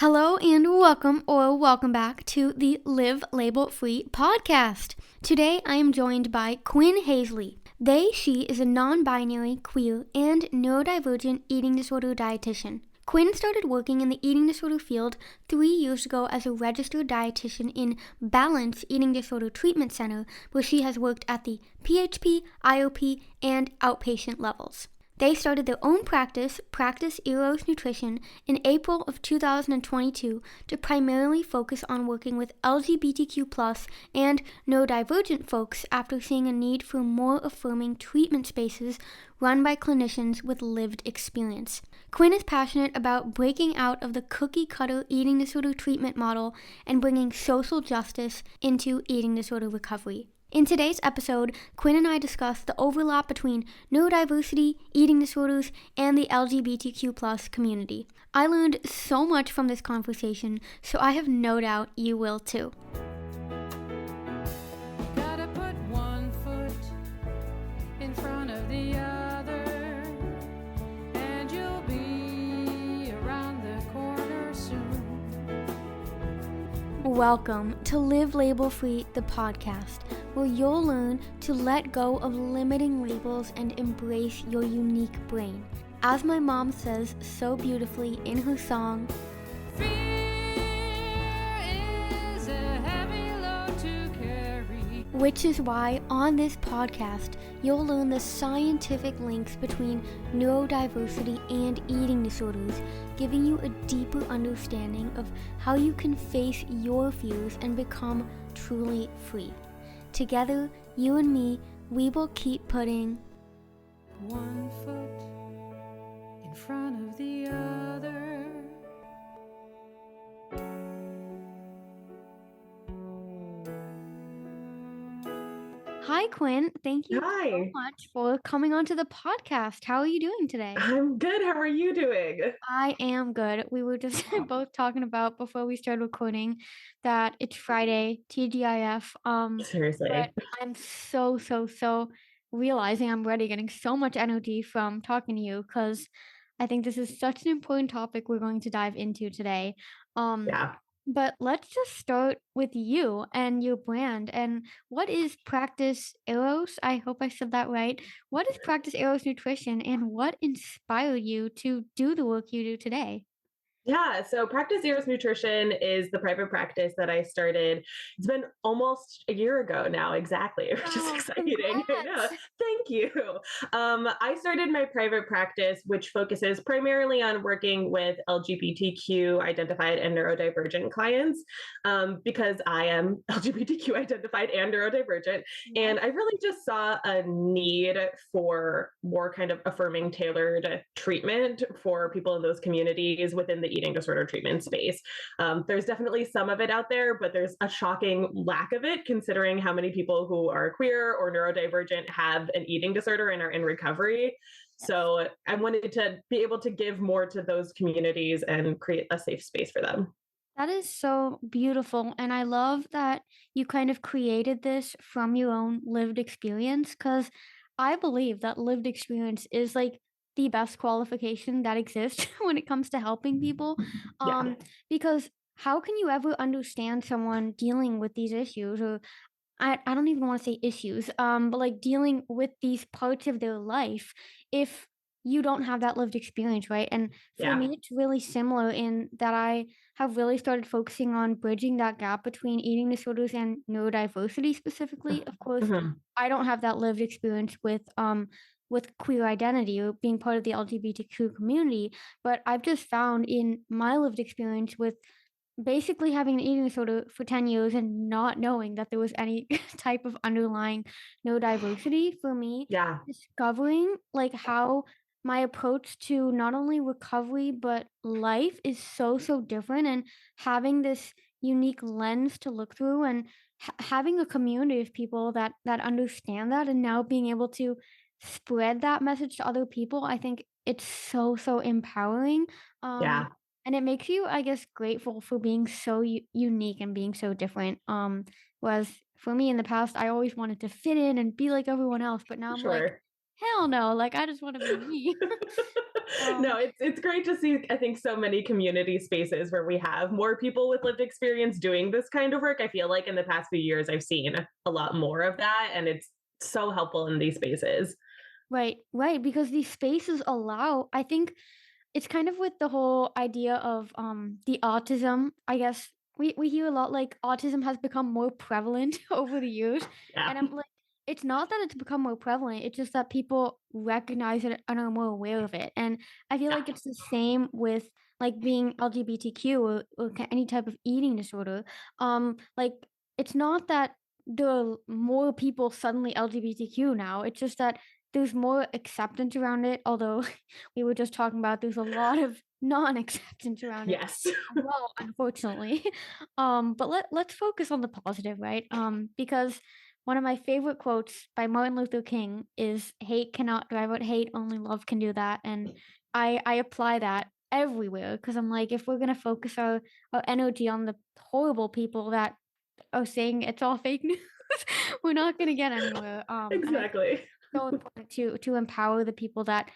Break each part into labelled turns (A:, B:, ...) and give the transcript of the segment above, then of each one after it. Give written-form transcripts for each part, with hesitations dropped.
A: Hello and welcome back to the Live Label Free podcast. Today I am joined by Quinn Haisley. She is a non-binary, queer, and neurodivergent eating disorder dietitian. Quinn started working in the eating disorder field 3 years ago as a registered dietitian in Balance Eating Disorder Treatment Center, where she has worked at the PHP, IOP, and outpatient levels. They started their own practice Eros Nutrition, in April of 2022 to primarily focus on working with LGBTQ+ and neurodivergent folks after seeing a need for more affirming treatment spaces run by clinicians with lived experience. Quinn is passionate about breaking out of the cookie-cutter eating disorder treatment model and bringing social justice into eating disorder recovery. In today's episode, Quinn and I discuss the overlap between neurodiversity, eating disorders, and the LGBTQ+ community. I learned so much from this conversation, so I have no doubt you will too.
B: Gotta put one foot in front of the other, and you'll be around the corner soon.
A: Welcome to Live Label Free, the podcast, where you'll learn to let go of limiting labels and embrace your unique brain. As my mom says so beautifully in her song,
B: Fear is a heavy load to carry.
A: which is why on this podcast, you'll learn the scientific links between neurodiversity and eating disorders, giving you a deeper understanding of how you can face your fears and become truly free. Together, you and me, we will keep putting
B: One foot in front of the other.
A: Hi, Quinn. Thank you so
C: Hi,
A: much for coming onto the podcast. How are you doing today?
C: I'm good. How are you doing?
A: I am good. We were just both talking about before we started recording that it's Friday, TGIF. But
C: Seriously.
A: I'm so realizing I'm already getting so much energy from talking to you because I think this is such an important topic we're going to dive into today. Um,
C: Yeah.
A: but let's just start with you and your brand. And what is Practice Eros? I hope I said that right. What is Practice Eros Nutrition and what inspired you to do the work you do today?
C: Yeah. So Practice Eros Nutrition is the private practice that I started. It's been almost a year ago now, exactly, which is
A: Wow,
C: exciting. I know.
A: congrats.
C: Thank you. I started my private practice, which focuses primarily on working with LGBTQ identified and neurodivergent clients, because I am LGBTQ identified and neurodivergent.
A: Yeah.
C: And I really just saw a need for more kind of affirming, tailored treatment for people in those communities within the eating disorder treatment space. There's definitely some of it out there, but there's a shocking lack of it considering how many people who are queer or neurodivergent have an eating disorder and are in recovery. So I wanted to be able to give more to those communities and create a safe space for them.
A: That is so beautiful. And I love that you kind of created this from your own lived experience because I believe that lived experience is like the best qualification that exists when it comes to helping people.
C: Yeah.
A: Because how can you ever understand someone dealing with these issues or I don't even want to say issues, but like dealing with these parts of their life if you don't have that lived experience, right? And for
C: Yeah.
A: me, it's really similar in that I have really started focusing on bridging that gap between eating disorders and neurodiversity specifically. Of course,
C: Mhm.
A: I don't have that lived experience with queer identity or being part of the LGBTQ community, but I've just found in my lived experience with basically having an eating disorder for 10 years and not knowing that there was any type of underlying neurodiversity for me,
C: Yeah.
A: discovering like how my approach to not only recovery but life is so different and having this unique lens to look through and having a community of people that understand that and now being able to spread that message to other people, I think it's so empowering. um
C: Yeah.
A: and it makes you, I guess, grateful for being so unique and being so different. Whereas for me in the past, I always wanted to fit in and be like everyone else, but now I'm like,
C: Sure.
A: hell no, like I just want to be me.
C: No, it's great to see, I think, so many community spaces where we have more people with lived experience doing this kind of work. I feel like in the past few years, I've seen a lot more of that, and it's so helpful in these spaces.
A: Right, because these spaces allow, I think it's kind of with the whole idea of the autism, I guess we hear a lot like autism has become more prevalent over the years.
C: Yeah.
A: And I'm like, it's not that it's become more prevalent, it's just that people recognize it and are more aware of it. And I feel
C: Yeah.
A: like it's the same with like being LGBTQ or any type of eating disorder. Like it's not that there are more people suddenly LGBTQ now. It's just that there's more acceptance around it, although we were just talking about there's a lot of non-acceptance around it
C: Yes.
A: as well, unfortunately. But let's focus on the positive, right? Because one of my favorite quotes by Martin Luther King is hate cannot drive out hate, only love can do that. And I apply that everywhere because I'm like, if we're gonna focus our energy on the horrible people that are saying it's all fake news, we're not gonna get anywhere. And I
C: Exactly.
A: so important to empower the people that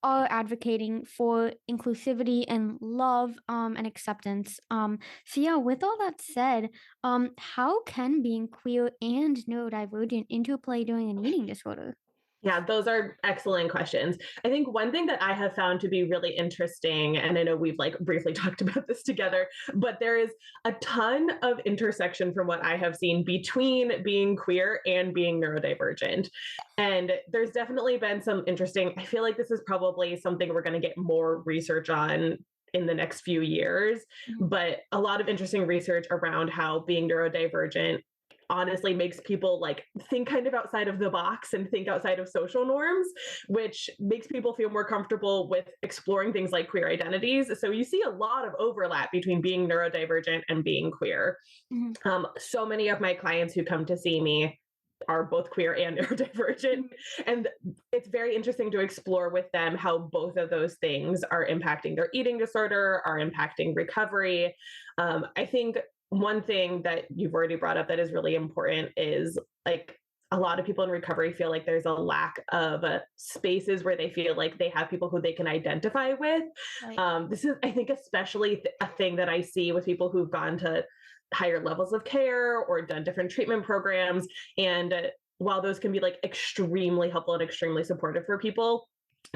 A: are advocating for inclusivity and love and acceptance. So yeah, with all that said, how can being queer and neurodivergent interplay during an eating disorder?
C: Yeah, those are excellent questions. I think one thing that I have found to be really interesting, and I know we've like briefly talked about this together, but there is a ton of intersection from what I have seen between being queer and being neurodivergent. And there's definitely been some interesting, I feel like this is probably something we're going to get more research on in the next few years,
A: Mhm.
C: but a lot of interesting research around how being neurodivergent honestly makes people like think kind of outside of the box and think outside of social norms, which makes people feel more comfortable with exploring things like queer identities. So you see a lot of overlap between being neurodivergent and being queer.
A: Mhm.
C: So many of my clients who come to see me are both queer and neurodivergent. And it's very interesting to explore with them how both of those things are impacting their eating disorder, are impacting recovery. I think one thing that you've already brought up that is really important is like a lot of people in recovery feel like there's a lack of spaces where they feel like they have people who they can identify with.
A: Right.
C: This is, I think, especially a thing that I see with people who've gone to higher levels of care or done different treatment programs. And while those can be like extremely helpful and extremely supportive for people,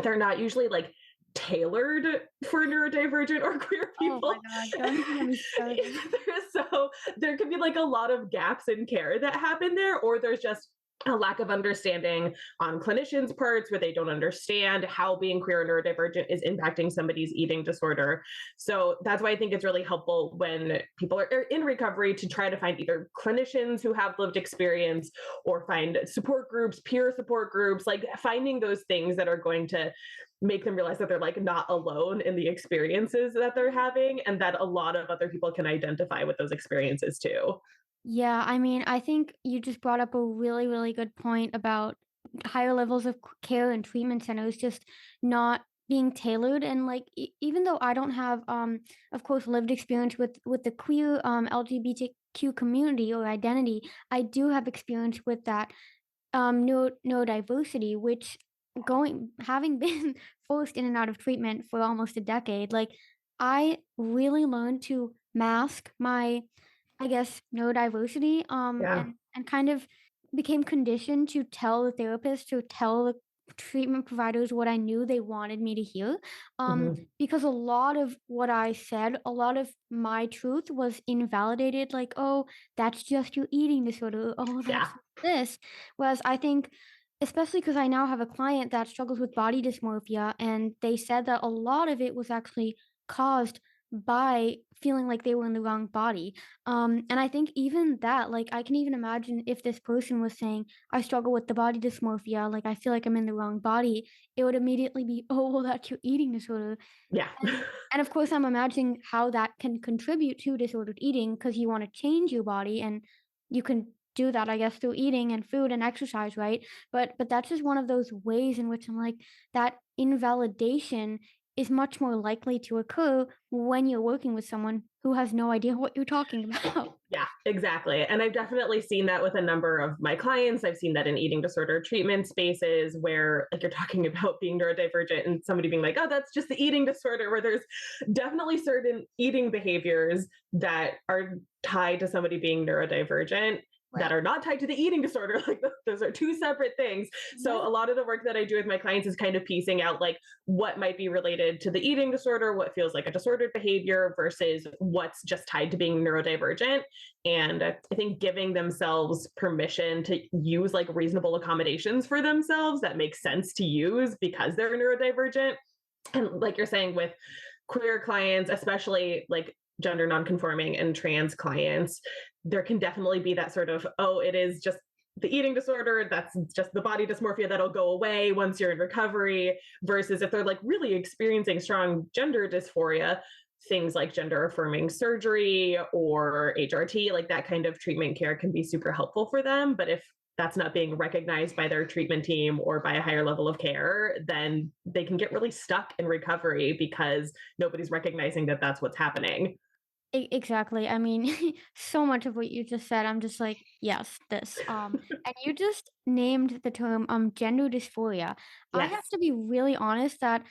C: they're not usually like tailored for neurodivergent or queer
A: Oh my
C: people.
A: God, don't even get me started.
C: So there could be like a lot of gaps in care that happen there, or there's just a lack of understanding on clinicians' parts where they don't understand how being queer or neurodivergent is impacting somebody's eating disorder. So that's why I think it's really helpful when people are in recovery to try to find either clinicians who have lived experience or find support groups, peer support groups, like finding those things that are going to make them realize that they're like not alone in the experiences that they're having and that a lot of other people can identify with those experiences too.
A: Yeah, I mean, I think you just brought up a really, really good point about higher levels of care and treatment centers just not being tailored. And like, even though I don't have, of course, lived experience with the queer LGBTQ community or identity, I do have experience with that neurodiversity, which going having been forced in and out of treatment for almost a decade, like I really learned to mask my, I guess, neurodiversity,
C: Yeah.
A: and kind of became conditioned to tell the therapist, to tell the treatment providers what I knew they wanted me to hear.
C: Mhm.
A: Because a lot of what I said, a lot of my truth was invalidated, like, oh, that's just your eating disorder. Oh,
C: Yeah.
A: that's this. Whereas I think, especially because I now have a client that struggles with body dysmorphia, and they said that a lot of it was actually caused by feeling like they were in the wrong body. And I think even that, like, I can even imagine if this person was saying, I struggle with the body dysmorphia, like, I feel like I'm in the wrong body, it would immediately be, oh, well, that's your eating disorder.
C: Yeah.
A: And of course, I'm imagining how that can contribute to disordered eating because you want to change your body and you can do that, I guess, through eating and food and exercise, right? But that's just one of those ways in which I'm like, that invalidation is much more likely to occur when you're working with someone who has no idea what you're talking about.
C: Yeah, exactly. And I've definitely seen that with a number of my clients. I've seen that in eating disorder treatment spaces where, like, you're talking about being neurodivergent and somebody being like, oh, that's just the eating disorder, where there's definitely certain eating behaviors that are tied to somebody being neurodivergent that are not tied to the eating disorder. Like those are two separate things. So a lot of the work that I do with my clients is kind of piecing out like what might be related to the eating disorder, what feels like a disordered behavior versus what's just tied to being neurodivergent. And I think giving themselves permission to use like reasonable accommodations for themselves that makes sense to use because they're neurodivergent. And like you're saying with queer clients, especially like gender nonconforming and trans clients, there can definitely be that sort of, oh, it is just the eating disorder, that's just the body dysmorphia that'll go away once you're in recovery, versus if they're like really experiencing strong gender dysphoria, things like gender affirming surgery or HRT, like that kind of treatment care can be super helpful for them. But if that's not being recognized by their treatment team or by a higher level of care, then they can get really stuck in recovery because nobody's recognizing that that's what's happening.
A: Exactly. I mean, so much of what you just said, I'm just like, yes, this. And you just named the term gender dysphoria. I have
C: Yes.
A: to be really honest that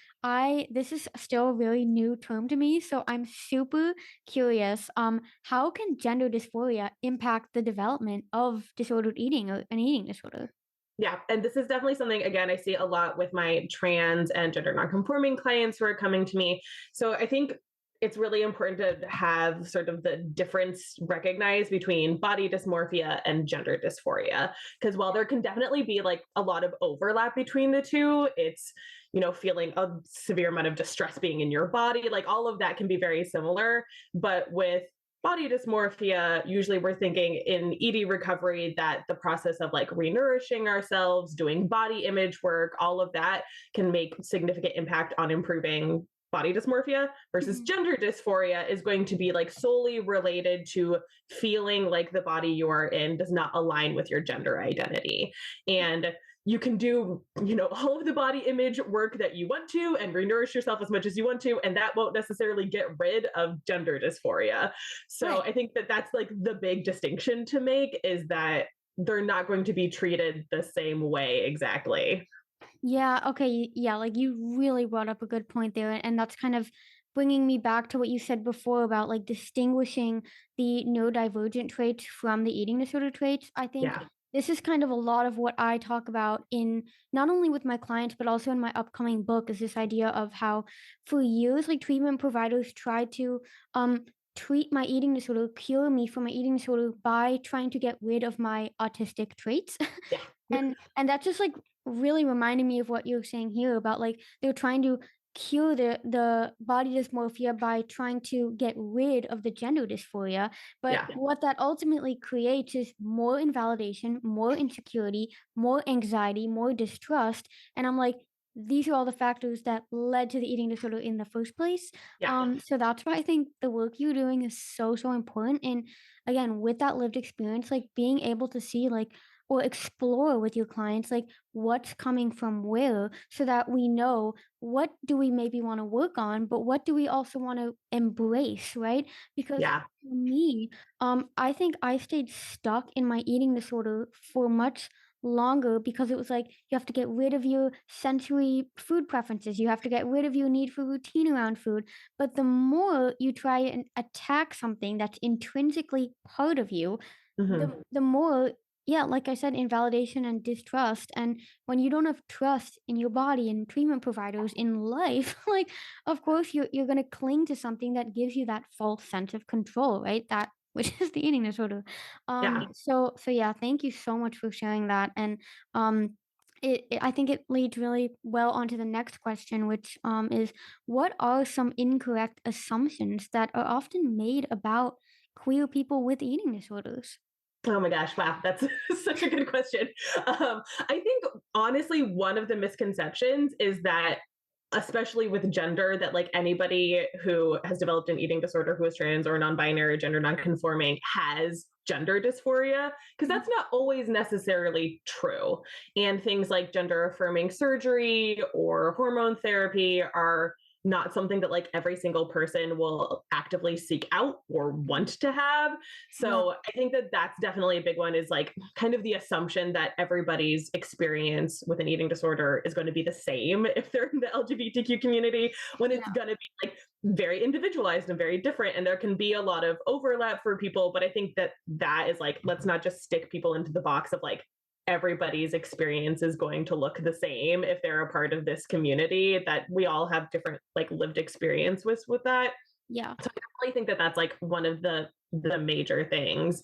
A: this is still a really new term to me, so I'm super curious. How can gender dysphoria impact the development of disordered eating or an eating disorder?
C: Yeah. And this is definitely something, again, I see a lot with my trans and gender nonconforming clients who are coming to me. So I think it's really important to have sort of the difference recognized between body dysmorphia and gender dysphoria. Because while there can definitely be like a lot of overlap between the two, it's, feeling a severe amount of distress being in your body, like all of that can be very similar. But with body dysmorphia, usually we're thinking in ED recovery that the process of like renourishing ourselves, doing body image work, all of that can make significant impact on improving body dysmorphia versus
A: Mhm.
C: gender dysphoria is going to be like solely related to feeling like the body you are in does not align with your gender identity. And you can do, all of the body image work that you want to and renourish yourself as much as you want to, and that won't necessarily get rid of gender dysphoria. So
A: Right.
C: I think that that's like the big distinction to make is that they're not going to be treated the same way exactly.
A: Yeah, okay, yeah, like you really brought up a good point there, and that's kind of bringing me back to what you said before about like distinguishing the neurodivergent traits from the eating disorder traits. I think
C: Yeah.
A: this is kind of a lot of what I talk about in not only with my clients but also in my upcoming book is this idea of how for years like treatment providers tried to treat my eating disorder, cure me from my eating disorder by trying to get rid of my autistic traits.
C: Yeah.
A: And that's just like really reminding me of what you were saying here about like they're trying to cure the body dysmorphia by trying to get rid of the gender dysphoria. But
C: Yeah.
A: what that ultimately creates is more invalidation, more insecurity, more anxiety, more distrust. And I'm like, these are all the factors that led to the eating disorder in the first place.
C: Yeah.
A: So that's why I think the work you're doing is so, so important. And again, with that lived experience, like being able to see like or explore with your clients like what's coming from where so that we know what do we maybe want to work on but what do we also want to embrace, right? Because
C: Yeah.
A: for me, I think I stayed stuck in my eating disorder for much longer because it was like you have to get rid of your sensory food preferences, you have to get rid of your need for routine around food. But the more you try and attack something that's intrinsically part of you,
C: Hmm.
A: the more, yeah, like I said, invalidation and distrust. And when you don't have trust in your body and treatment providers in life, like of course you're gonna cling to something that gives you that false sense of control, right? That which is the eating disorder.
C: Yeah.
A: So yeah, thank you so much for sharing that. And I think it leads really well onto the next question, which is what are some incorrect assumptions that are often made about queer people with eating disorders?
C: Oh my gosh, wow, that's such a good question. I think honestly, one of the misconceptions is that, especially with gender, that like anybody who has developed an eating disorder who is trans or non-binary or gender non-conforming has gender dysphoria, because that's not always necessarily true. And things like gender affirming surgery or hormone therapy are not something that like every single person will actively seek out or want to have. So I think that that's definitely a big one, is like kind of the assumption that everybody's experience with an eating disorder is going to be the same if they're in the LGBTQ community, when it's going to be like very individualized and very different. And there can be a lot of overlap for people. But I think that that is like, let's not just stick people into the box of like, everybody's experience is going to look the same if they're a part of this community, that we all have different like lived experience with that.
A: Yeah.
C: So I definitely think that that's like one of the major things.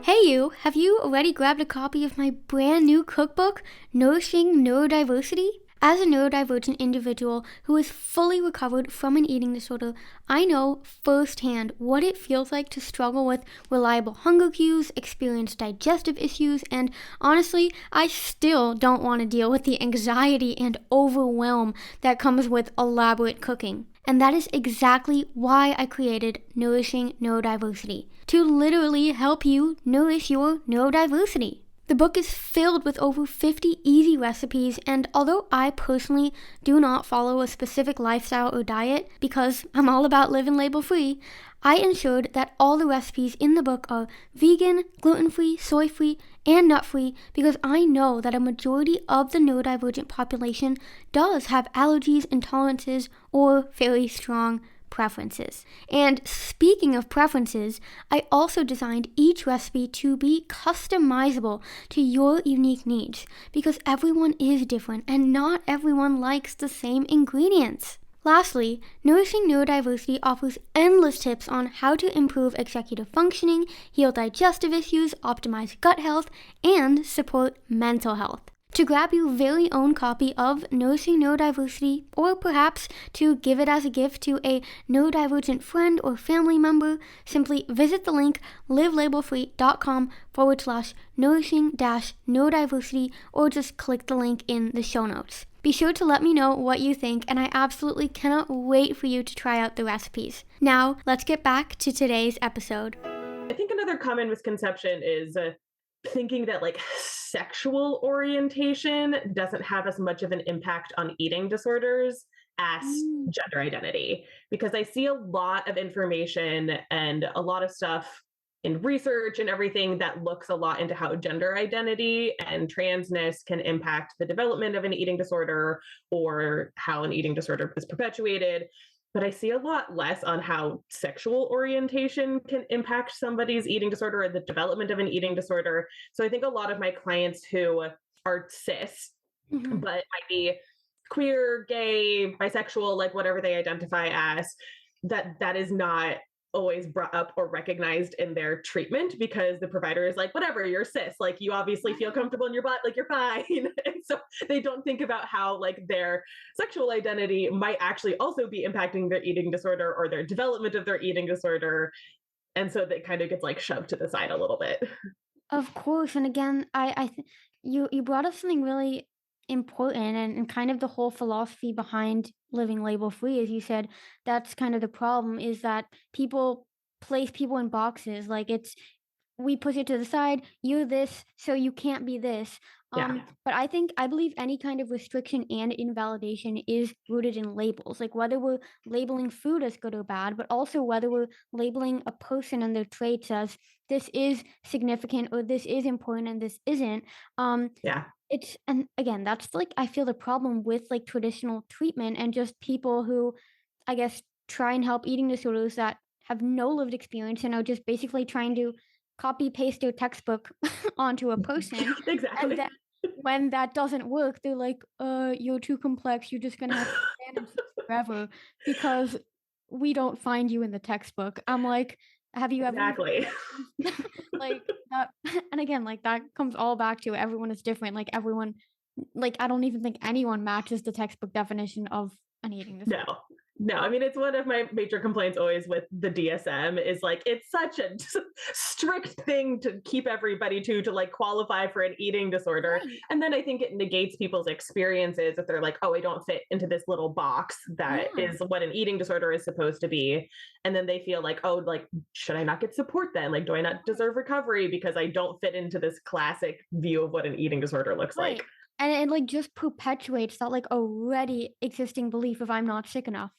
A: Hey you, have you already grabbed a copy of my brand new cookbook, Nourishing Neurodiversity? As a neurodivergent individual who is fully recovered from an eating disorder, I know firsthand what it feels like to struggle with reliable hunger cues, experience digestive issues, and honestly, I still don't want to deal with the anxiety and overwhelm that comes with elaborate cooking. And that is exactly why I created Nourishing Neurodiversity, to literally help you nourish your neurodiversity. The book is filled with over 50 easy recipes, and although I personally do not follow a specific lifestyle or diet because I'm all about living label-free, I ensured that all the recipes in the book are vegan, gluten-free, soy-free, and nut-free because I know that a majority of the neurodivergent population does have allergies, intolerances, or very strong preferences. And speaking of preferences, I also designed each recipe to be customizable to your unique needs because everyone is different and not everyone likes the same ingredients. Lastly, Nourishing Neurodiversity offers endless tips on how to improve executive functioning, heal digestive issues, optimize gut health, and support mental health. To grab your very own copy of Nourishing Neurodiversity, or perhaps to give it as a gift to a neurodivergent friend or family member, simply visit the link livelabelfree.com/nourishing-neurodiversity, or just click the link in the show notes. Be sure to let me know what you think, and I absolutely cannot wait for you to try out the recipes. Now, let's get back to today's episode.
C: I think another common misconception is thinking that like sexual orientation doesn't have as much of an impact on eating disorders as gender identity, because I see a lot of information and a lot of stuff in research and everything that looks a lot into how gender identity and transness can impact the development of an eating disorder or how an eating disorder is perpetuated. But I see a lot less on how sexual orientation can impact somebody's eating disorder or the development of an eating disorder. So I think a lot of my clients who are cis, but might be queer, gay, bisexual, like whatever they identify as, that is not always brought up or recognized in their treatment because the provider is like, whatever, you're cis, like you obviously feel comfortable in your butt, like you're fine. And so they don't think about how like their sexual identity might actually also be impacting their eating disorder or their development of their eating disorder. And so that kind of gets like shoved to the side a little bit.
A: Of course, and again, you brought up something really important, and kind of the whole philosophy behind living label free. As you said, that's kind of the problem, is that people place people in boxes. Like we push it to the side, you're this, so you can't be this. But I believe any kind of restriction and invalidation is rooted in labels, like whether we're labeling food as good or bad, but also whether we're labeling a person and their traits as this is significant or this is important and this isn't.
C: Yeah.
A: And again, that's like, I feel the problem with like traditional treatment and just people who, I guess, try and help eating disorders that have no lived experience and are just basically trying to copy paste their textbook onto a person.
C: Exactly.
A: And then when that doesn't work, they're like, you're too complex, you're just gonna have to stand and forever because we don't find you in the textbook. I'm like, have you ever
C: Exactly.
A: like that? And again, like that comes all back to everyone is different. Like everyone, like I don't even think anyone matches the textbook definition of an eating disorder.
C: No, I mean, it's one of my major complaints always with the DSM is like, it's such a strict thing to keep everybody to like qualify for an eating disorder.
A: Right.
C: And then I think it negates people's experiences if they're like, oh, I don't fit into this little box that is what an eating disorder is supposed to be. And then they feel like, oh, like, should I not get support then? Like, do I not deserve recovery because I don't fit into this classic view of what an eating disorder looks like?
A: And it like just perpetuates that like already existing belief of I'm not sick enough.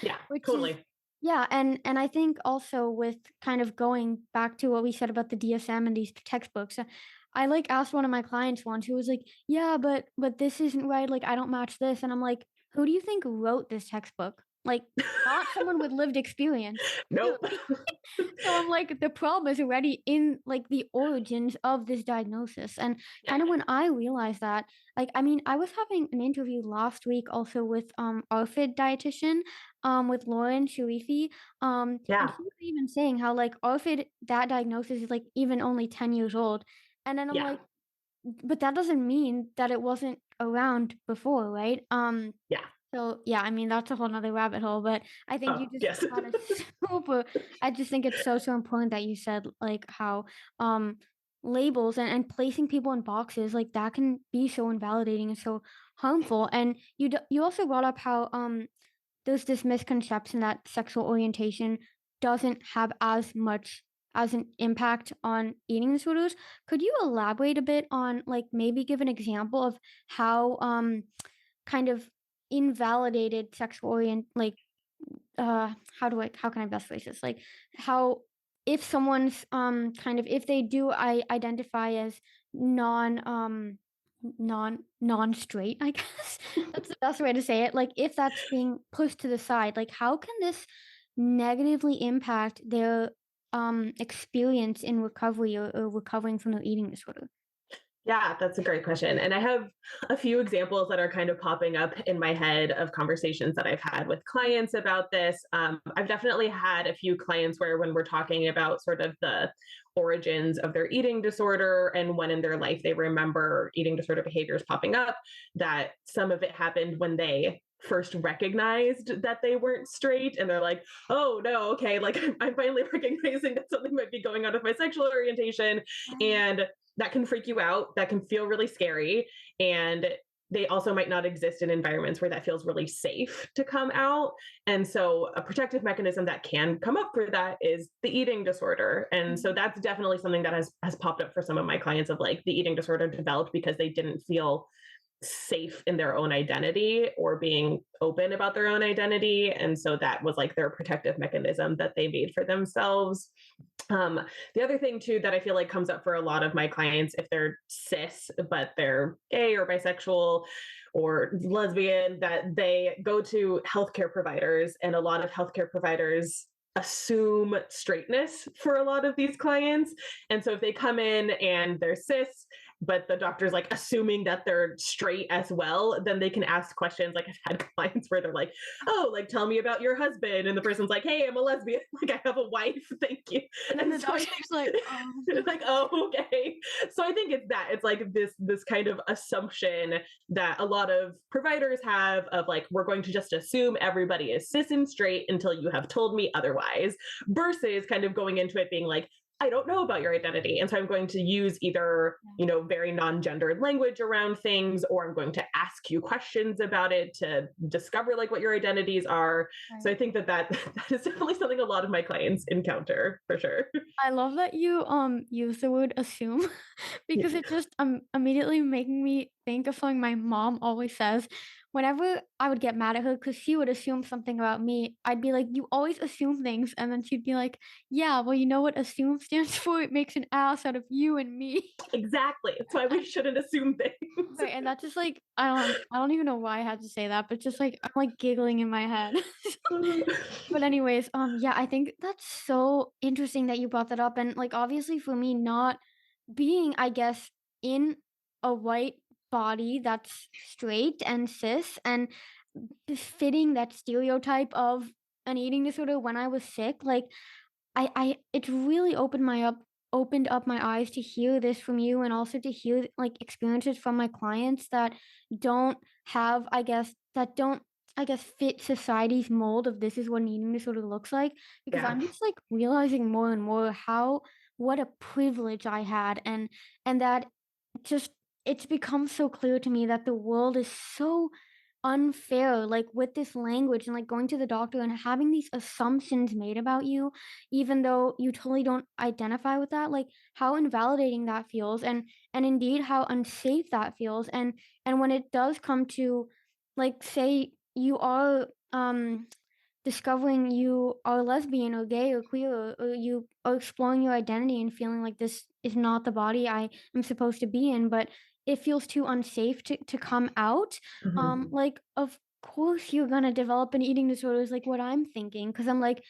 C: Yeah,
A: Which is
C: totally.
A: yeah, and I think also with kind of going back to what we said about the DSM and these textbooks, I like asked one of my clients once who was like, "Yeah, but this isn't right. Like I don't match this." And I'm like, "Who do you think wrote this textbook? Like not someone with lived experience."
C: Nope.
A: So I'm like, the problem is already in like the origins of this diagnosis. And
C: Yeah.
A: kind of when I realized that, like, I mean, I was having an interview last week also with ARFID dietitian, with Lauren Sharifi. And
C: Yeah.
A: she was even saying how like ARFID, that diagnosis is like even only 10 years old. And then I'm
C: Yeah.
A: like, but that doesn't mean that it wasn't around before, right?
C: Yeah.
A: So yeah, I mean that's a whole nother rabbit hole, but I think you
C: Oh,
A: just
C: yes.
A: had a super I just think it's so important that you said like how labels and placing people in boxes like that can be so invalidating and so harmful. And you also brought up how there's this misconception that sexual orientation doesn't have as much as an impact on eating disorders. Could you elaborate a bit on like maybe give an example of how kind of invalidated sexual orient like how can I best phrase this? Like how if someone's kind of if they do identify as non non straight, I guess that's the best way to say it. Like if that's being pushed to the side, like how can this negatively impact their experience in recovery or recovering from their eating disorder?
C: Yeah, that's a great question. And I have a few examples that are kind of popping up in my head of conversations that I've had with clients about this. I've definitely had a few clients where, when we're talking about sort of the origins of their eating disorder and when in their life they remember eating disorder behaviors popping up, that some of it happened when they first recognized that they weren't straight, and they're like, oh no, okay, like I'm finally recognizing that something might be going on with my sexual orientation.
A: Right.
C: And that can freak you out. That can feel really scary. And they also might not exist in environments where that feels really safe to come out. And so, a protective mechanism that can come up for that is the eating disorder. And so, that's definitely something that has popped up for some of my clients, of like the eating disorder developed because they didn't feel safe in their own identity or being open about their own identity. And so that was like their protective mechanism that they made for themselves. Um, the other thing too that I feel like comes up for a lot of my clients, if they're cis but they're gay or bisexual or lesbian, that they go to healthcare providers, and a lot of healthcare providers assume straightness for a lot of these clients. And so if they come in and they're cis, but the doctor's like assuming that they're straight as well, then they can ask questions. Like I've had clients where they're like, oh, like tell me about your husband. And the person's like, hey, I'm a lesbian. Like I have a wife. Thank you.
A: And then
C: And
A: the
C: so
A: doctor's like,
C: like, oh, okay. So I think it's that. It's like this kind of assumption that a lot of providers have of like, we're going to just assume everybody is cis and straight until you have told me otherwise, versus kind of going into it being like, I don't know about your identity. And so I'm going to use either, very non-gendered language around things, or I'm going to ask you questions about it to discover like what your identities are. So I
A: right.
C: think that is definitely something a lot of my clients encounter for sure.
A: I love that you use the word assume because it just immediately making me think of something my mom always says. Whenever I would get mad at her because she would assume something about me, I'd be like, "You always assume things," and then she'd be like, "Yeah, well, you know what assume stands for? It makes an ass out of you and me."
C: Exactly. That's why we shouldn't assume things.
A: Right, and that's just like I don't even know why I had to say that, but just like I'm like giggling in my head. But anyways, yeah, I think that's so interesting that you brought that up. And like obviously for me, not being, I guess, in a white body that's straight and cis and fitting that stereotype of an eating disorder when I was sick, like I it's really opened up my eyes to hear this from you and also to hear like experiences from my clients that don't have I guess fit society's mold of this is what an eating disorder looks like, because
C: Yeah.
A: I'm just like realizing more and more how what a privilege I had, and that just it's become so clear to me that the world is so unfair, like with this language and like going to the doctor and having these assumptions made about you, even though you totally don't identify with that, like how invalidating that feels, and indeed how unsafe that feels. And when it does come to, like, say you are discovering you are lesbian or gay or queer, or you are exploring your identity and feeling like this is not the body I am supposed to be in, but it feels too unsafe to come out.
C: Mhm.
A: Like, of course you're gonna develop an eating disorder is like what I'm thinking, because I'm like,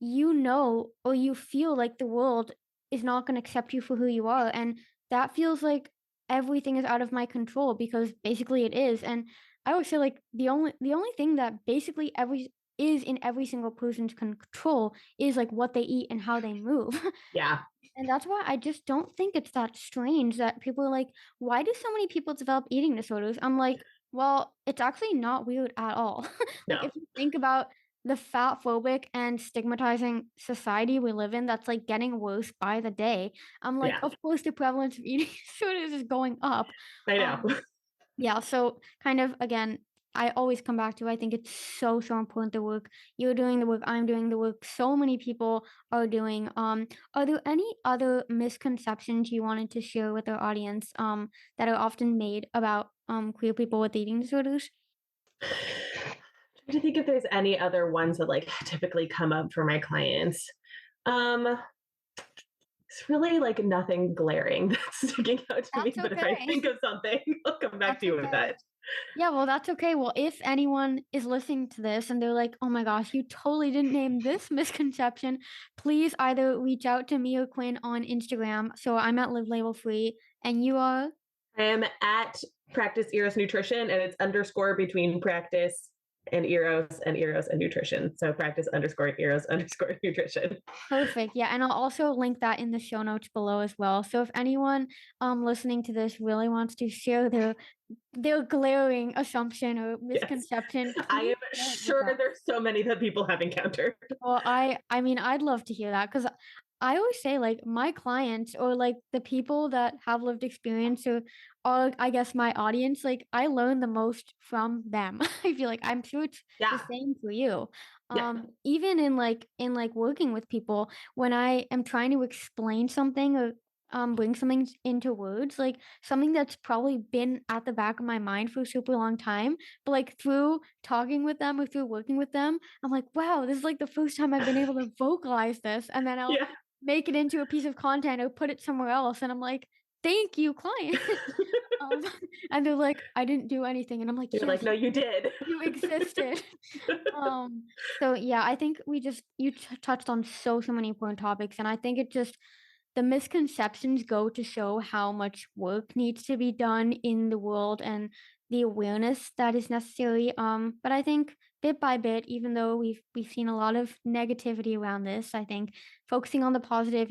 A: or you feel like the world is not going to accept you for who you are, and that feels like everything is out of my control, because basically it is. And I always say, like, the only thing that basically every is in every single person's control is like what they eat and how they move.
C: Yeah.
A: And that's why I just don't think it's that strange that people are like, why do so many people develop eating disorders? I'm like, well, it's actually not weird at all. Like,
C: No.
A: if you think about the fat phobic and stigmatizing society we live in, that's like getting worse by the day. I'm like,
C: Yeah.
A: of course, the prevalence of eating disorders is going up.
C: I know.
A: Um, yeah, so kind of again, I always come back to, I think it's so, so important, the work you're doing, the work I'm doing, the work so many people are doing. Are there any other misconceptions you wanted to share with our audience that are often made about queer people with eating disorders?
C: Trying to think if there's any other ones that like typically come up for my clients. Um, it's really like nothing glaring that's sticking out to me,
A: That's
C: but if I
A: okay.
C: think of something, I'll come back
A: That's
C: to you with
A: okay.
C: that.
A: Yeah, well, that's okay. Well, if anyone is listening to this and they're like, oh my gosh, you totally didn't name this misconception, please either reach out to me or Quinn on Instagram. So I'm at Live Label Free, and you are.
C: I am at practice Eros Nutrition, and it's underscore between practice and Eros and nutrition. So practice underscore Eros underscore nutrition.
A: Perfect. Yeah, and I'll also link that in the show notes below as well. So if anyone listening to this really wants to share their glaring assumption or
C: Yes.
A: misconception,
C: I
A: please
C: am
A: share it with
C: sure
A: us.
C: there's so many that people have encountered.
A: Well, I mean, I'd love to hear that, because I always say, like, my clients or like the people that have lived experience or are, I guess, my audience, like, I learn the most from them. I feel like, I'm sure it's the
C: Yeah.
A: same for you.
C: Yeah.
A: Even in like working with people, when I am trying to explain something or bring something into words, like something that's probably been at the back of my mind for a super long time, but like through talking with them or through working with them, I'm like, wow, this is like the first time I've been able to vocalize this. And then I'll
C: Yeah.
A: make it into a piece of content or put it somewhere else. And I'm like, thank you, client. um, and they're like, I didn't do anything. And I'm like,
C: You're like,
A: yes,
C: no, you did.
A: you existed. So yeah, I think you touched on so many important topics. And I think it just, the misconceptions go to show how much work needs to be done in the world and the awareness that is necessary. But I think bit by bit, even though we've seen a lot of negativity around this, I think focusing on the positive,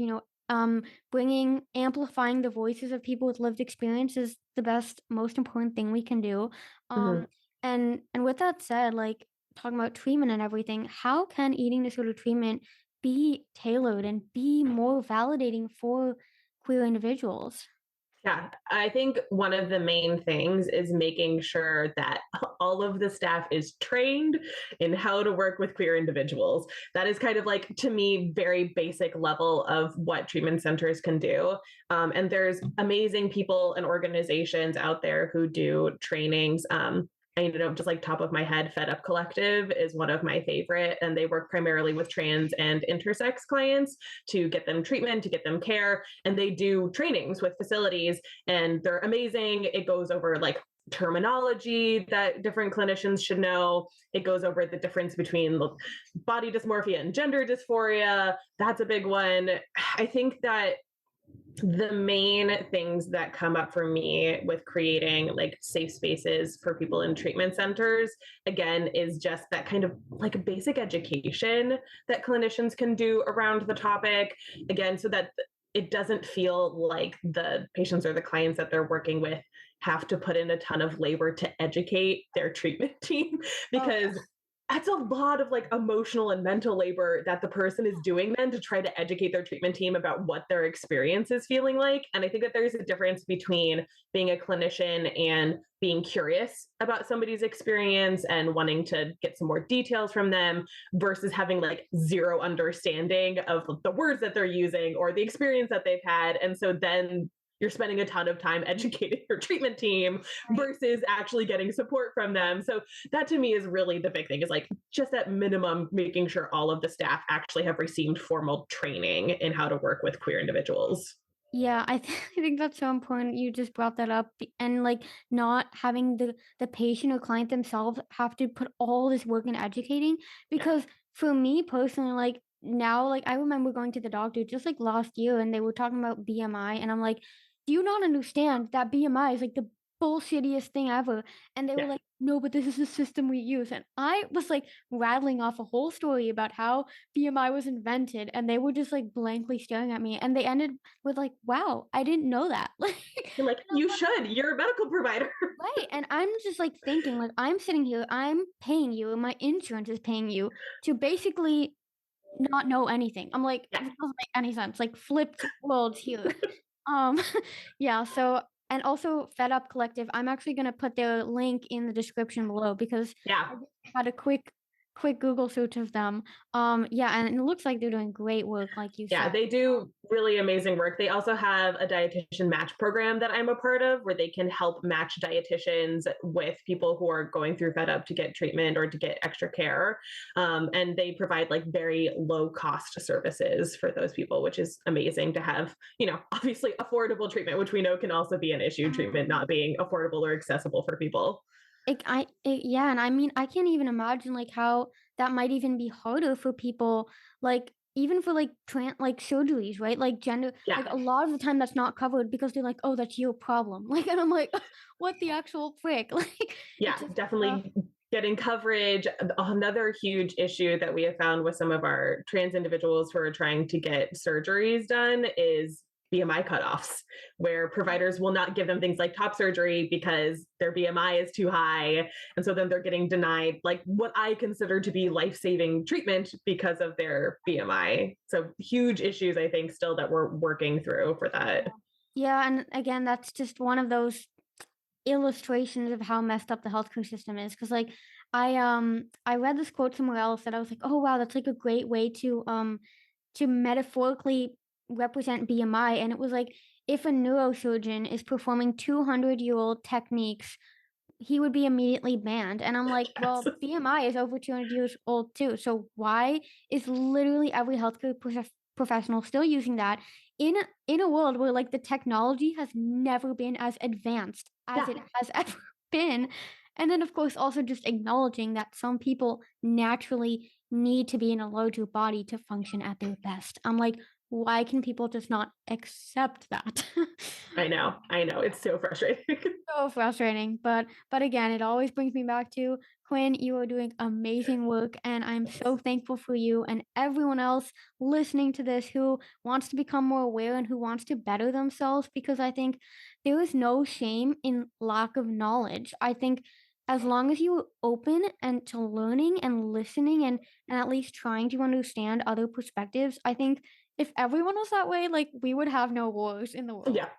A: amplifying the voices of people with lived experience is the best, most important thing we can do.
C: Mhm.
A: Um, and with that said, like talking about treatment and everything, how can eating disorder treatment be tailored and be more validating for queer individuals?
C: Yeah, I think one of the main things is making sure that all of the staff is trained in how to work with queer individuals. That is kind of like, to me, very basic level of what treatment centers can do. And there's amazing people and organizations out there who do trainings. Just like top of my head, Fed Up Collective is one of my favorite, and they work primarily with trans and intersex clients to get them treatment, to get them care, and they do trainings with facilities, and they're amazing. It goes over like terminology that different clinicians should know. It goes over the difference between body dysmorphia and gender dysphoria. That's a big one. I think that the main things that come up for me with creating like safe spaces for people in treatment centers, again, is just that kind of like basic education that clinicians can do around the topic, again, so that it doesn't feel like the patients or the clients that they're working with have to put in a ton of labor to educate their treatment team,
A: Oh yeah.
C: because that's a lot of like emotional and mental labor that the person is doing then to try to educate their treatment team about what their experience is feeling like. And I think that there's a difference between being a clinician and being curious about somebody's experience and wanting to get some more details from them versus having like zero understanding of the words that they're using or the experience that they've had. And so then you're spending a ton of time educating your treatment team versus actually getting support from them. So that to me is really the big thing, is like just at minimum making sure all of the staff actually have received formal training in how to work with queer individuals.
A: Yeah, I think that's so important. You just brought that up, and like not having the patient or client themselves have to put all this work in educating. Because for me personally, like now, like I remember going to the doctor just like last year, and they were talking about BMI, and I'm like, do you not understand that BMI is like the bullshittiest thing ever? And they were
C: Yeah.
A: like, no, but this is the system we use, and I was like rattling off a whole story about how BMI was invented, and they were just like blankly staring at me, and they ended with like, wow, I didn't know that. Like,
C: You're like,
A: and I'm
C: you
A: like,
C: should, you're a medical provider.
A: right. And I'm just like thinking, like, I'm sitting here, I'm paying you, and my insurance is paying you to basically not know anything. I'm like,
C: Yeah.
A: this doesn't make any sense. Like flipped worlds here. Um, yeah, so and also Fed Up Collective, I'm actually gonna put their link in the description below because
C: Yeah.
A: I just had a quick Google search of them. Yeah, and it looks like they're doing great work, like you
C: Yeah,
A: said.
C: they do really amazing work. They also have a dietitian match program that I'm a part of where they can help match dietitians with people who are going through Fed Up to get treatment or to get extra care. And they provide like very low cost services for those people, which is amazing to have, you know, obviously affordable treatment, which we know can also be an issue, treatment not being affordable or accessible for people.
A: Yeah, and I mean, I can't even imagine like how that might even be harder for people, like even for like like surgeries, right? Like gender, like
C: Yeah.
A: a lot of the time that's not covered because they're like, oh, that's your problem. Like, and I'm like, what the actual frick? Like, it's
C: Yeah,
A: just
C: definitely getting coverage. Another huge issue that we have found with some of our trans individuals who are trying to get surgeries done is BMI cutoffs, where providers will not give them things like top surgery because their BMI is too high. And so then they're getting denied like what I consider to be life-saving treatment because of their BMI. So huge issues, I think, still that we're working through for that.
A: yeah, and again, that's just one of those illustrations of how messed up the healthcare system is. Because like I read this quote somewhere else that I was like, oh wow, that's like a great way to metaphorically represent BMI. And it was like, if a neurosurgeon is performing 200-year-old techniques, he would be immediately banned. And I'm like,
C: Yes.
A: well, BMI is over 200 years old too. So why is literally every healthcare professional still using that in a world where like the technology has never been as advanced as
C: Yeah.
A: it has ever been? And then of course also just acknowledging that some people naturally need to be in a larger body to function at their best. I'm like, why can people just not accept that?
C: I know. I know. It's so frustrating.
A: So frustrating, but again, it always brings me back to Quinn. You are doing amazing work, and I'm so thankful for you and everyone else listening to this who wants to become more aware and who wants to better themselves. Because I think there is no shame in lack of knowledge. I think as long as you are open and to learning and listening and at least trying to understand other perspectives, I think if everyone was that way, like we would have no wars in the world.
C: Yeah.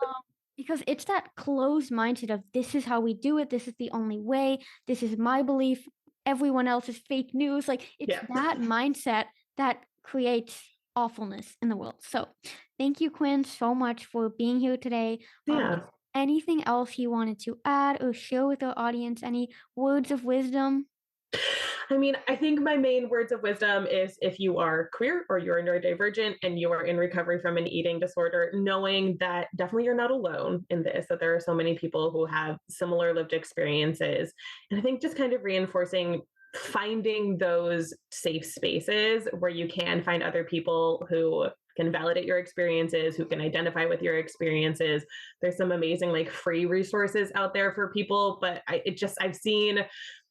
A: Um, because it's that closed mindset of this is how we do it, this is the only way, this is my belief, everyone else is fake news. Like it's
C: Yeah.
A: that mindset that creates awfulness in the world. So thank you, Quinn, so much for being here today. Is
C: Yeah.
A: there anything else you wanted to add or share with our audience? Any words of wisdom?
C: I mean, I think my main words of wisdom is if you are queer or you're neurodivergent and you are in recovery from an eating disorder, knowing that definitely you're not alone in this, that there are so many people who have similar lived experiences. And I think just kind of reinforcing finding those safe spaces where you can find other people who can validate your experiences, who can identify with your experiences. There's some amazing like free resources out there for people, but I've seen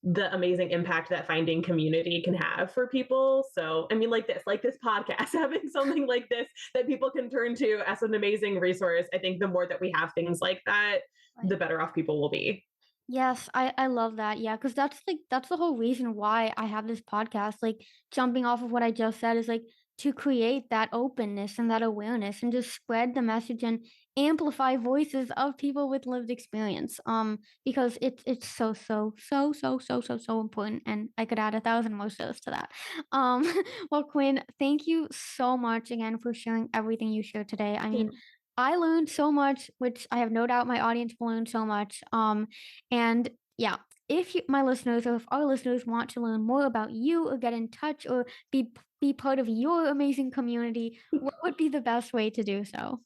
C: the amazing impact that finding community can have for people. So, I mean, like this podcast, having something like this that people can turn to as an amazing resource. I think the more that we have things like that, the better off people will be.
A: Yes, I love that. Yeah, because that's the whole reason why I have this podcast. Like jumping off of what I just said is like to create that openness and that awareness and just spread the message and amplify voices of people with lived experience. Because it's so important, and I could add 1,000 more shows to that. Um, well, Quinn, thank you so much again for sharing everything you shared today. I mean, I learned so much, which I have no doubt my audience will learn so much. And yeah, if you, my listeners, or if our listeners want to learn more about you or get in touch or be part of your amazing community, what would be the best way to do so?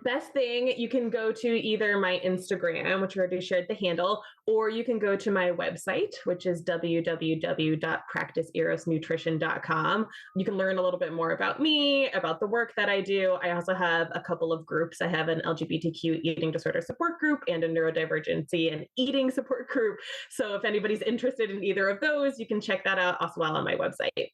C: Best thing, you can go to either my Instagram, which I already shared the handle, or you can go to my website, which is www.practiceerosnutrition.com. You can learn a little bit more about me, about the work that I do. I also have a couple of groups. I have an LGBTQ eating disorder support group and a neurodivergency and eating support group. So if anybody's interested in either of those, you can check that out also while on my website.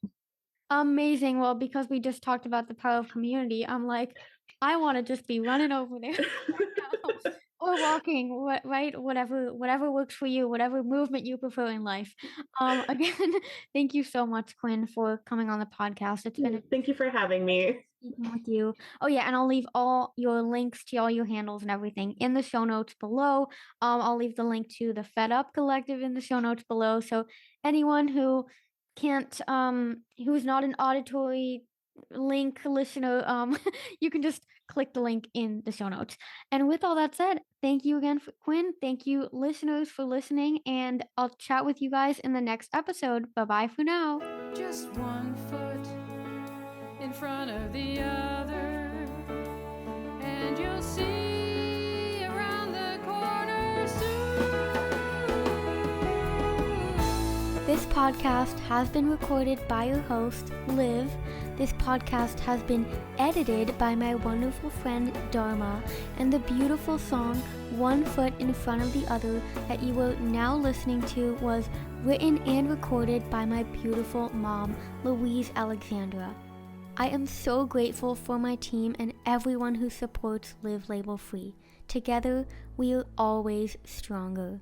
A: Amazing. Well, because we just talked about the power of community, I'm like, I want to just be running over there right now or walking, right? Whatever works for you, whatever movement you prefer in life. Again, thank you so much, Quinn, for coming on the podcast. It's been a
C: Thank you for having me.
A: speaking with you. Oh yeah, and I'll leave all your links to all your handles and everything in the show notes below. I'll leave the link to the Fed Up Collective in the show notes below. So anyone who can't who's not an auditory link listener, you can just click the link in the show notes. And with all that said, thank you again, Quinn. Thank you, listeners, for listening, and I'll chat with you guys in the next episode. Bye bye for now.
B: Just one foot in front of the other, and you'll see around the corner soon.
A: This podcast has been recorded by your host, Liv. This podcast has been edited by my wonderful friend, Dharma, and the beautiful song, One Foot in Front of the Other, that you are now listening to was written and recorded by my beautiful mom, Louise Alexandra. I am so grateful for my team and everyone who supports Live Label Free. Together, we are always stronger.